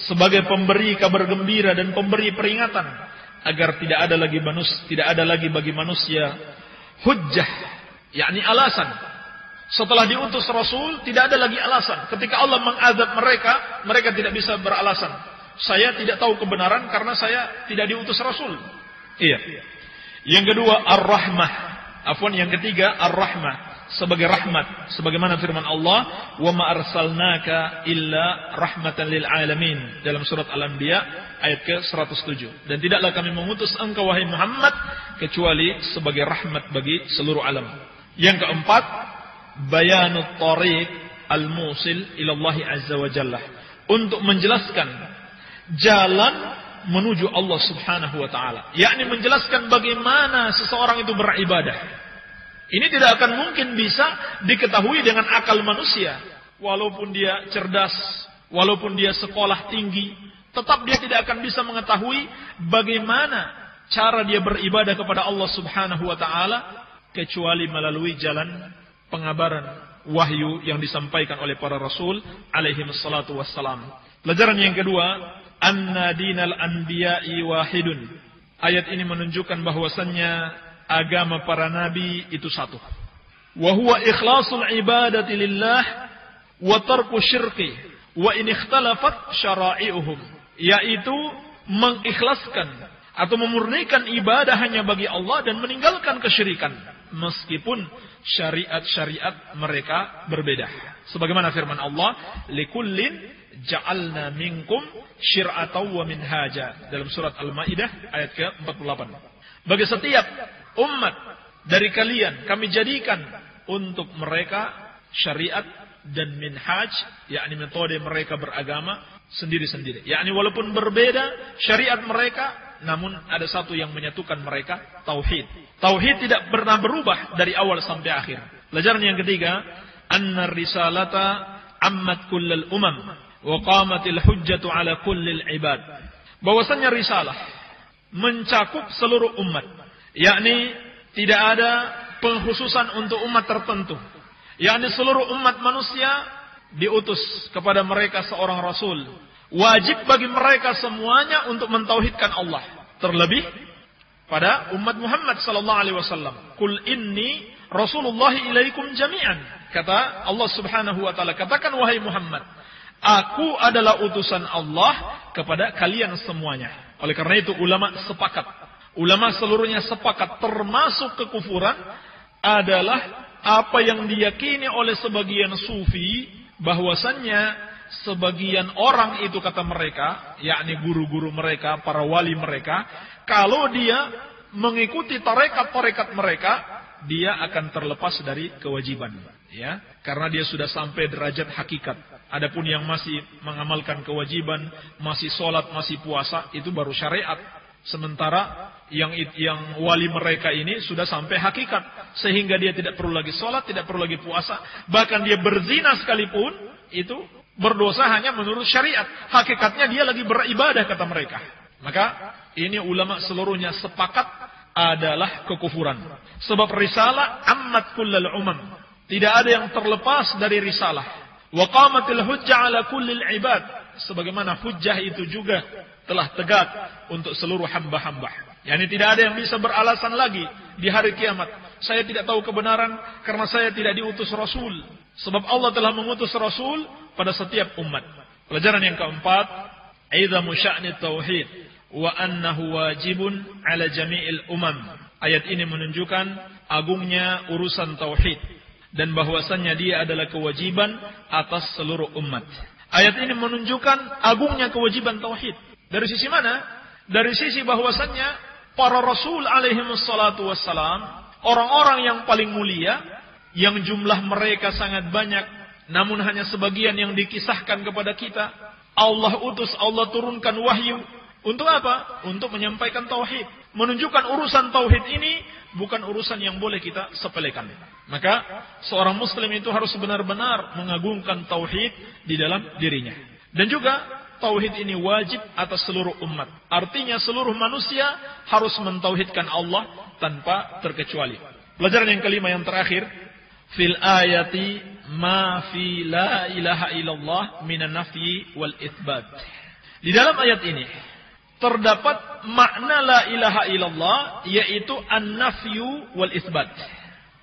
sebagai pemberi kabar gembira dan pemberi peringatan agar tidak ada lagi bagi manusia hujjah, yakni alasan. Setelah diutus rasul tidak ada lagi alasan. Ketika Allah mengazab mereka tidak bisa beralasan. Saya tidak tahu kebenaran karena saya tidak diutus Rasul. Iya. Yang kedua, ar-rahmah. Yang ketiga, ar-rahmah. Sebagai rahmat. Sebagaimana firman Allah, wa ma arsalnaka illa rahmatan lil alamin. Dalam surat Al-Anbiya ayat ke-107. Dan tidaklah kami mengutus engkau wahai Muhammad kecuali sebagai rahmat bagi seluruh alam. Yang keempat, bayanut tariq al-musil ila Allah azza wa jalla. Untuk menjelaskan jalan menuju Allah subhanahu wa ta'ala, yakni menjelaskan bagaimana seseorang itu beribadah. Ini tidak akan mungkin bisa diketahui dengan akal manusia. Walaupun dia cerdas, walaupun dia sekolah tinggi, tetap dia tidak akan bisa mengetahui bagaimana cara dia beribadah kepada Allah subhanahu wa ta'ala, kecuali melalui jalan pengabaran wahyu yang disampaikan oleh para rasul alaihi wassalatu wassalam. Pelajaran yang kedua, anna dinal anbiya'i wahidun. Ayat ini menunjukkan bahwasannya agama para nabi itu satu. wa huwa ikhlasul ibadati lillah wa tarku syirki wa in ikhtalafat syara'i'uhum, yaitu mengikhlaskan atau memurnikan ibadah hanya bagi Allah dan meninggalkan kesyirikan meskipun syariat-syariat mereka berbeda. Sebagaimana firman Allah, likullin ja'alna minkum syir'atan wa minhaja, dalam surat Al-Maidah ayat ke-48. Bagi setiap umat dari kalian kami jadikan untuk mereka syariat dan minhaj, yakni metode mereka beragama sendiri-sendiri. Yakni walaupun berbeda syariat mereka, namun ada satu yang menyatukan mereka, tauhid. Tauhid tidak pernah berubah dari awal sampai akhir. Pelajaran yang ketiga, anna risalata ammat kullal umam wa qamatil hujjatu ala kullil ibad. Bahwasanya risalah mencakup seluruh umat, yakni tidak ada pengkhususan untuk umat tertentu. Yakni seluruh umat manusia diutus kepada mereka seorang rasul. Wajib bagi mereka semuanya untuk mentauhidkan Allah. Terlebih pada umat Muhammad sallallahu alaihi wasallam. Qul inni Rasulullah ilaikum jami'an. Kata Allah Subhanahu wa taala, katakan wahai Muhammad, aku adalah utusan Allah kepada kalian semuanya. Oleh karena itu ulama sepakat. Ulama seluruhnya sepakat, termasuk kekufuran adalah apa yang diyakini oleh sebagian sufi, bahwasannya sebagian orang itu, kata mereka, yakni guru-guru mereka, para wali mereka, kalau dia mengikuti tarekat-tarekat mereka, dia akan terlepas dari kewajiban, ya, karena dia sudah sampai derajat hakikat. Adapun yang masih mengamalkan kewajiban, masih sholat, masih puasa, itu baru syariat. Sementara yang wali mereka ini sudah sampai hakikat, sehingga dia tidak perlu lagi sholat, tidak perlu lagi puasa, bahkan dia berzina sekalipun itu berdosa hanya menurut syariat. Hakikatnya dia lagi beribadah, kata mereka. Maka ini ulama seluruhnya sepakat adalah kekufuran. Sebab risalah ammat kullal umam. Tidak ada yang terlepas dari risalah. Wa qamatil hujjah ala kullil ibad. Sebagaimana hujjah itu juga telah tegak untuk seluruh hamba-hamba. Yani tidak ada yang bisa beralasan lagi di hari kiamat, saya tidak tahu kebenaran karena saya tidak diutus Rasul. Sebab Allah telah mengutus Rasul pada setiap umat. Pelajaran yang keempat, aidamu sya'ni tauhid wa annahu wajibun ala jami'il umam. Ayat ini menunjukkan agungnya urusan tauhid dan bahwasannya dia adalah kewajiban atas seluruh umat. Ayat ini menunjukkan agungnya kewajiban tauhid. Dari sisi mana? Dari sisi bahwasannya para rasul alaihi wassalatu wassalam, orang-orang yang paling mulia, yang jumlah mereka sangat banyak, namun hanya sebagian yang dikisahkan kepada kita. Allah utus, Allah turunkan wahyu. Untuk apa? Untuk menyampaikan tauhid. Menunjukkan urusan tauhid ini bukan urusan yang boleh kita sepelekan. Maka seorang muslim itu harus benar-benar mengagungkan tauhid di dalam dirinya. Dan juga tauhid ini wajib atas seluruh umat. Artinya seluruh manusia harus mentauhidkan Allah tanpa terkecuali. Pelajaran yang kelima yang terakhir, fil ayati ma fi la ilaha illallah minan nafyi wal itsbat. Di dalam ayat ini terdapat makna la ilaha illallah, yaitu an-nafyu wal itsbat.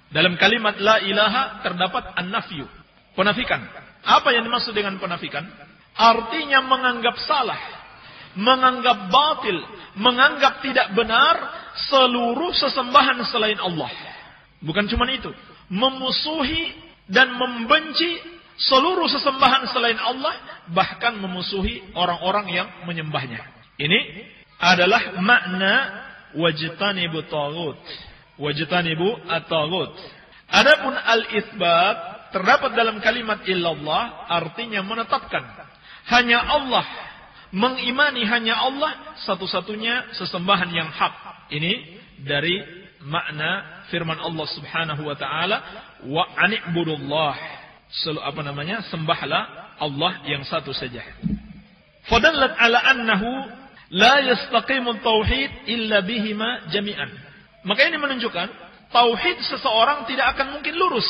Dalam kalimat la ilaha terdapat an-nafyu, penafikan. Apa yang dimaksud dengan penafikan? Artinya menganggap salah, menganggap batil, menganggap tidak benar seluruh sesembahan selain Allah. Bukan cuma itu, memusuhi dan membenci seluruh sesembahan selain Allah, bahkan memusuhi orang-orang yang menyembahnya. Ini adalah makna wajtanibu taghut, wajtanibu at-taghut. Adapun al-itsbat terdapat dalam kalimat illallah, artinya menetapkan hanya Allah, mengimani hanya Allah satu-satunya sesembahan yang hak. Ini dari makna firman Allah Subhanahu wa taala, wa an'budullah, sembahlah Allah yang satu saja. Fadallat ala annahu la yastaqimu tauhid illa bihima jami'an. Maka ini menunjukkan tauhid seseorang tidak akan mungkin lurus,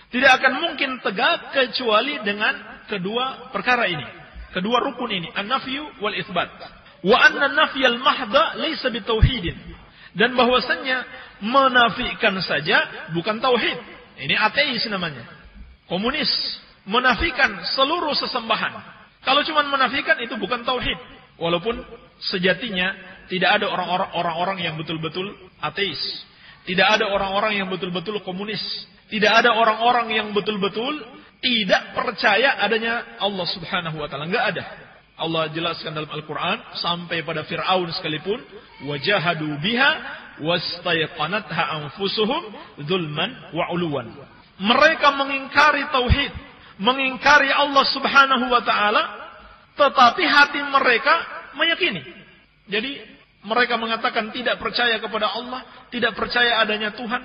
tidak akan mungkin tegak kecuali dengan kedua perkara ini. Kedua rukun ini, an-nafyu wal itsbat. Wa anna an-nafyal mahdha laysa bitauhidin. Dan bahwasannya menafikan saja bukan tauhid. Ini ateis namanya. Komunis. Menafikan seluruh sesembahan. Kalau cuma menafikan itu bukan tauhid. Walaupun sejatinya tidak ada orang-orang yang betul-betul ateis. Tidak ada orang-orang yang betul-betul komunis. Tidak ada orang-orang yang betul-betul tidak percaya adanya Allah Subhanahu wa taala. Enggak ada. Allah jelaskan dalam Al-Qur'an sampai pada Firaun sekalipun, wajahadu biha wastayqanatha anfusuhum dzulman wa 'uluwan. Mereka mengingkari tauhid, mengingkari Allah Subhanahu wa taala, tetapi hati mereka meyakini. Jadi mereka mengatakan tidak percaya kepada Allah, tidak percaya adanya Tuhan,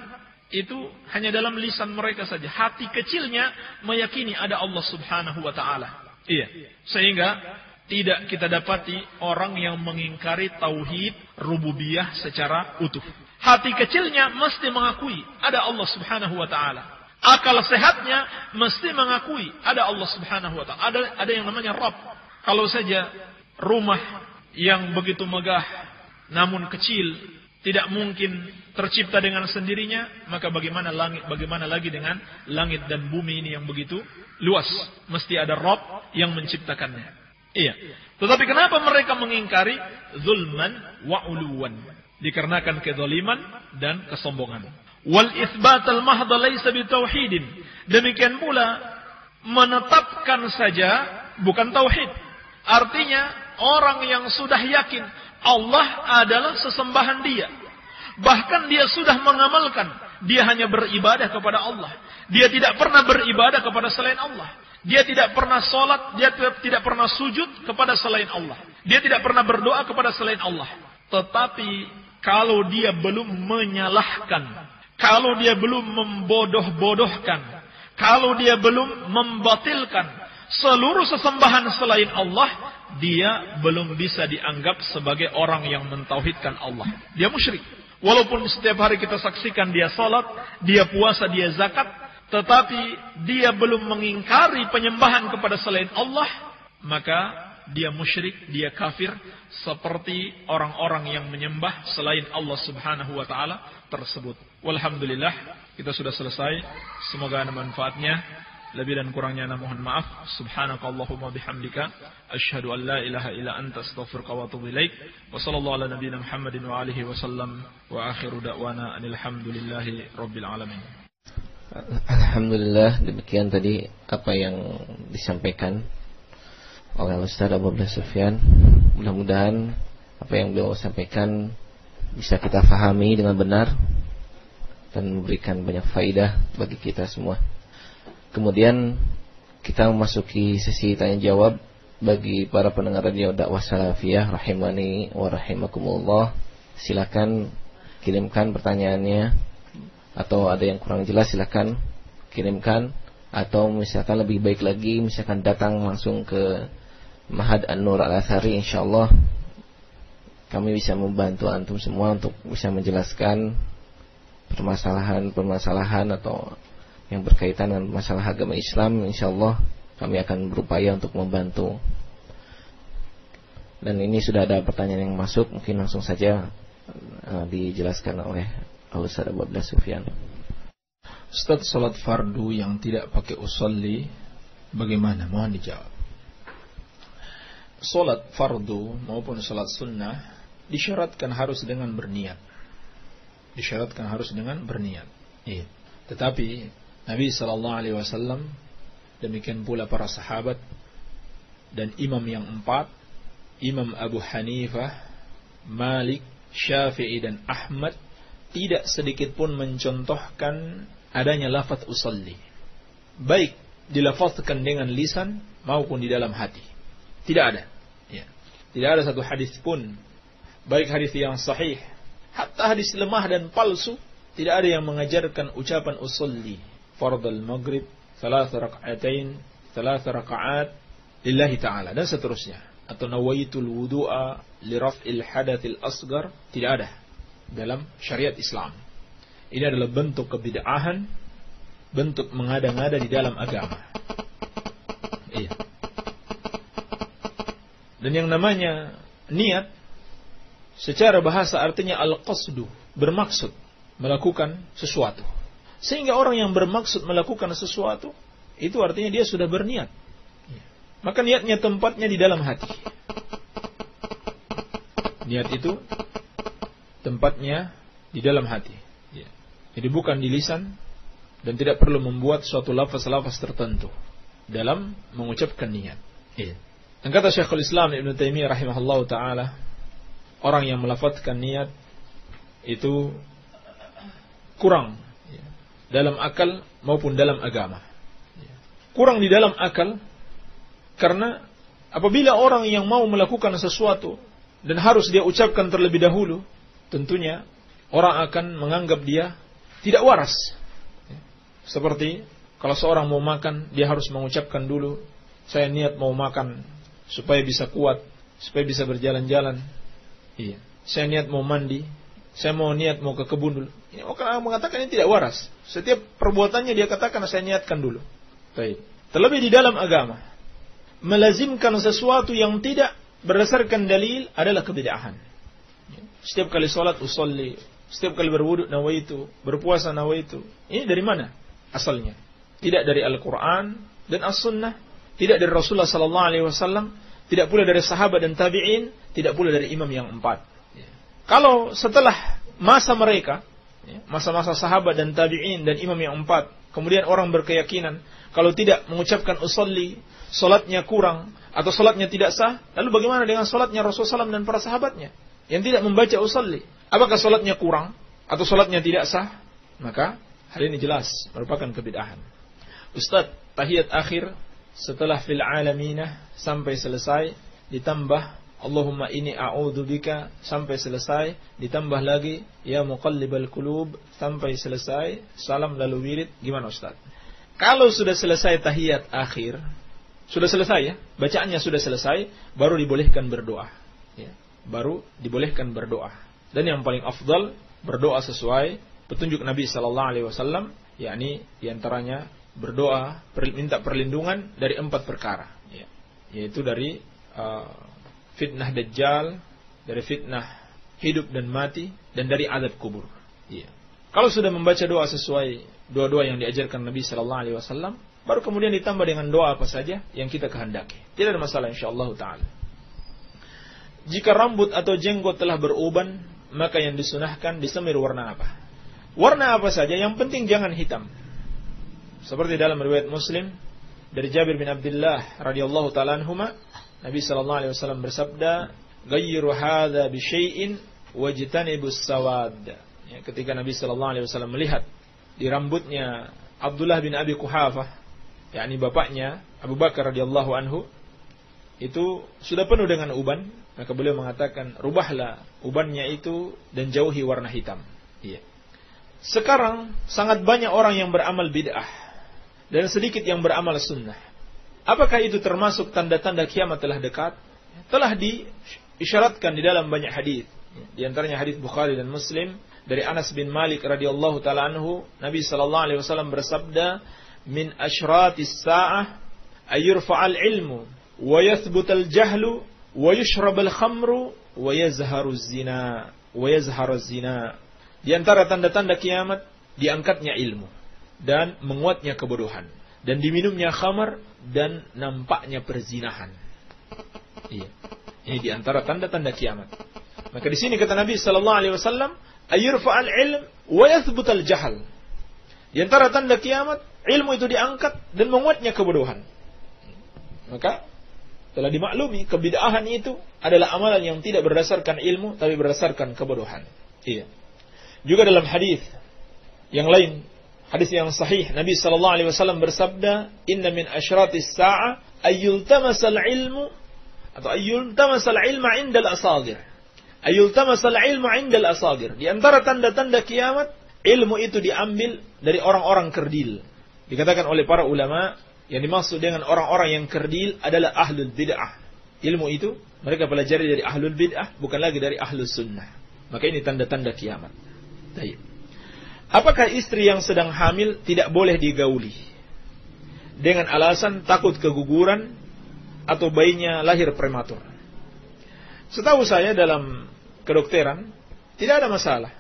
itu hanya dalam lisan mereka saja. Hati kecilnya meyakini ada Allah Subhanahu wa taala. Iya. Sehingga tidak kita dapati orang yang mengingkari tauhid rububiyah secara utuh. Hati kecilnya mesti mengakui ada Allah Subhanahu wa taala. Akal sehatnya mesti mengakui ada Allah Subhanahu wa taala. Ada yang namanya Rabb. Kalau saja rumah yang begitu megah namun kecil tidak mungkin tercipta dengan sendirinya, maka bagaimana lagi dengan langit dan bumi ini yang begitu luas? Mesti ada Rabb yang menciptakannya. Iya. Tetapi kenapa mereka mengingkari? Zulman wa 'uluwan. Dikarenakan kezaliman dan kesombongan. Wal itsbat al mahd laysa bitauhidin. Demikian pula menetapkan saja bukan tauhid. Artinya orang yang sudah yakin Allah adalah sesembahan dia. Bahkan dia sudah mengamalkan. Dia hanya beribadah kepada Allah. Dia tidak pernah beribadah kepada selain Allah. Dia tidak pernah sholat. Dia tidak pernah sujud kepada selain Allah. Dia tidak pernah berdoa kepada selain Allah. Tetapi kalau dia belum menyalahkan, kalau dia belum membodoh-bodohkan, kalau dia belum membatilkan seluruh sesembahan selain Allah, dia belum bisa dianggap sebagai orang yang mentauhidkan Allah. Dia musyrik. Walaupun setiap hari kita saksikan dia salat, dia puasa, dia zakat, tetapi dia belum mengingkari penyembahan kepada selain Allah, maka dia musyrik, dia kafir, seperti orang-orang yang menyembah selain Allah Subhanahu wa taala tersebut. Walhamdulillah, kita sudah selesai. Semoga ada manfaatnya. Lebih dan kurangnya mohon maaf. Subhanakallahumma bihamdika asyhadu an la ilaha illa anta astaghfiruka wa atubu ilaik. Wa sallallahu ala nabiyyina Muhammadin wa alihi wasallam wa akhiru da'wana alhamdulillahi rabbil alamin. Alhamdulillah, demikian tadi apa yang disampaikan oleh Ustaz Abu Abdullah Sufyan. Mudah-mudahan apa yang beliau sampaikan bisa kita fahami dengan benar dan memberikan banyak faidah bagi kita semua. Kemudian kita memasuki sesi tanya jawab bagi para pendengar radio dakwah salafiyah rahimani wa rahimakumullah. Silakan kirimkan pertanyaannya, atau ada yang kurang jelas silakan kirimkan, atau misalkan lebih baik lagi misalkan datang langsung ke Ma'had An-Nur Al-Athari, insyaallah kami bisa membantu antum semua untuk bisa menjelaskan permasalahan atau yang berkaitan dengan masalah agama Islam. InsyaAllah kami akan berupaya untuk membantu. Dan ini sudah ada pertanyaan yang masuk, mungkin langsung saja dijelaskan oleh Ustaz Abu Abdullah Sufyan. Ustaz, salat fardu yang tidak pakai usolli bagaimana? Mohon dijawab. Salat fardu maupun salat sunnah disyaratkan harus dengan berniat. Disyaratkan harus dengan berniat. Iya. Tetapi Nabi SAW, demikian pula para sahabat dan imam yang 4, Imam Abu Hanifah, Malik, Syafi'i dan Ahmad, tidak sedikit pun mencontohkan adanya lafaz usalli, baik dilafazkan dengan lisan maupun di dalam hati. Tidak ada. Ya. Tidak ada satu hadis pun, baik hadis yang sahih, hatta hadis lemah dan palsu, tidak ada yang mengajarkan ucapan usalli fardal maghrib 3 rakaat lillahi ta'ala dan seterusnya, atau nawaitul wudu'a li raf'il hadathil asghar. Tidak ada dalam syariat Islam. Ini adalah bentuk kebid'ahan, bentuk mengada-ngada di dalam agama. Iya. Dan yang namanya niat secara bahasa artinya al-qasdu, bermaksud melakukan sesuatu. Sehingga orang yang bermaksud melakukan sesuatu, itu artinya dia sudah berniat. Maka niatnya tempatnya di dalam hati. Niat itu tempatnya di dalam hati. Jadi bukan di lisan, dan tidak perlu membuat suatu lafaz-lafaz tertentu dalam mengucapkan niat. Dan kata Syekhul Islam Ibn Taimiyah rahimahullah ta'ala, orang yang melafazkan niat itu kurang dalam akal maupun dalam agama. Kurang di dalam akal karena apabila orang yang mau melakukan sesuatu dan harus dia ucapkan terlebih dahulu, tentunya orang akan menganggap dia tidak waras. Seperti kalau seorang mau makan, dia harus mengucapkan dulu, saya niat mau makan supaya bisa kuat, supaya bisa berjalan-jalan. Saya niat mau mandi, saya niat mau ke kebun dulu. Orang mengatakan ini tidak waras. Setiap perbuatannya dia katakan saya niatkan dulu. Terlebih di dalam agama, melazimkan sesuatu yang tidak berdasarkan dalil adalah kebid'ahan. Setiap kali salat usolli, setiap kali berwudu nawaitu, berpuasa nawaitu. Ini dari mana asalnya? Tidak dari Al-Quran dan As-Sunnah, tidak dari Rasulullah SAW, tidak pula dari sahabat dan tabi'in, tidak pula dari imam yang 4. Kalau setelah masa mereka, masa-masa sahabat dan tabi'in dan imam yang 4, kemudian orang berkeyakinan kalau tidak mengucapkan usolli, solatnya kurang atau solatnya tidak sah, lalu bagaimana dengan solatnya Rasulullah SAW dan para sahabatnya yang tidak membaca usolli? Apakah solatnya kurang atau solatnya tidak sah? Maka hal ini jelas merupakan kebid'ahan. Ustaz, tahiyat akhir setelah fil alaminah sampai selesai, ditambah Allahumma inni a'udzubika sampai selesai, ditambah lagi ya muqallibal qulub sampai selesai, salam lalu wirid. Gimana Ustaz? Kalau sudah selesai tahiyat akhir, sudah selesai ya, bacaannya sudah selesai, baru dibolehkan berdoa. Baru dibolehkan berdoa. Dan yang paling afdal berdoa sesuai petunjuk Nabi sallallahu alaihi wasallam, yakni di antaranya berdoa minta perlindungan dari 4 perkara, yaitu dari fitnah dajjal, dari fitnah hidup dan mati, dan dari azab kubur. Kalau sudah membaca doa sesuai doa-doa yang diajarkan Nabi sallallahu alaihi wasallam, baru kemudian ditambah dengan doa apa saja yang kita kehendaki. Tidak ada masalah insyaallah taala. Jika rambut atau jenggot telah beruban, maka yang disunahkan disemir warna apa? Warna apa saja, yang penting jangan hitam. Seperti dalam riwayat Muslim dari Jabir bin Abdullah radhiyallahu ta'ala anhuma, Nabi sallallahu alaihi wasallam bersabda, "Ghayyiru hadza bi syai'in wajtanibus sawad." Ketika Nabi sallallahu alaihi wasallam melihat di rambutnya Abdullah bin Abi Quhafah, yakni bapaknya Abu Bakar radhiyallahu anhu, itu sudah penuh dengan uban, maka beliau mengatakan, "Rubahlah ubannya itu dan jauhi warna hitam." Sekarang sangat banyak orang yang beramal bid'ah dan sedikit yang beramal sunnah. Apakah itu termasuk tanda-tanda kiamat telah dekat? Telah diisyaratkan di dalam banyak hadis. Di antaranya hadis Bukhari dan Muslim dari Anas bin Malik radhiyallahu taala anhu, Nabi sallallahu alaihi wasallam bersabda, "Min asyratis saa'ah ayyurfa'al ilmu wa yathbutal jahlu wa yushrabal khamru wa yazharuz zina wa yazharuz zina." Di antara tanda-tanda kiamat, diangkatnya ilmu dan menguatnya kebodohan, dan diminumnya khamar dan nampaknya perzinahan. Ini di antara tanda-tanda kiamat. Maka di sini kata Nabi sallallahu alaihi wasallam, ayyurfa'al ilm wa yathbutal jahl. Di antara tanda kiamat, ilmu itu diangkat dan menguatnya kebodohan. Maka telah dimaklumi kebid'ahan itu adalah amalan yang tidak berdasarkan ilmu tapi berdasarkan kebodohan. Juga dalam hadis yang lain, hadis yang sahih, Nabi sallallahu alaihi wasallam bersabda, "Inna min asyratis sa'ah ayyultamasal ilmu atau ayyultamasal ilma 'indal asagir." Ayyultamasal ilmu 'indal asagir. Di antara tanda-tanda kiamat, ilmu itu diambil dari orang-orang kerdil. Dikatakan oleh para ulama, yang dimaksud dengan orang-orang yang kerdil adalah ahlul bid'ah. Ilmu itu mereka pelajari dari ahlul bid'ah, bukan lagi dari ahlus sunnah. Maka ini tanda-tanda kiamat. Baik. Apakah istri yang sedang hamil tidak boleh digauli dengan alasan takut keguguran atau bayinya lahir prematur? Setahu saya dalam kedokteran tidak ada masalah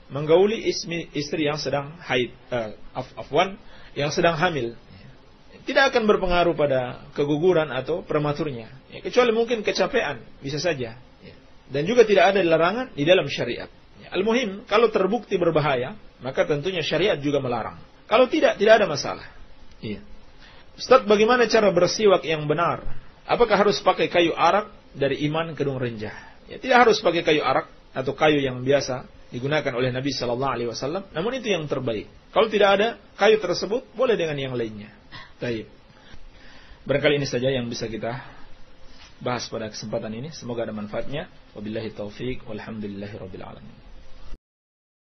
menggauli istri yang sedang haid, yang sedang hamil, tidak akan berpengaruh pada keguguran atau prematurnya, ya, kecuali mungkin kecapean, bisa saja, ya. Dan juga tidak ada larangan di dalam syariat. Ya, al-muhim, kalau terbukti berbahaya, maka tentunya syariat juga melarang. Kalau tidak ada masalah. Ya. Ustaz, bagaimana cara bersiwak yang benar? Apakah harus pakai kayu arak dari Iman Kedung Renjah? Ya, tidak harus pakai kayu arak atau kayu yang biasa digunakan oleh Nabi Sallallahu Alaihi Wasallam. Namun itu yang terbaik. Kalau tidak ada kayu tersebut, boleh dengan yang lainnya. Baik. Barangkali ini saja yang bisa kita bahas pada kesempatan ini. Semoga ada manfaatnya. Wabillahi taufiq walhamdulillahirabbil alamin.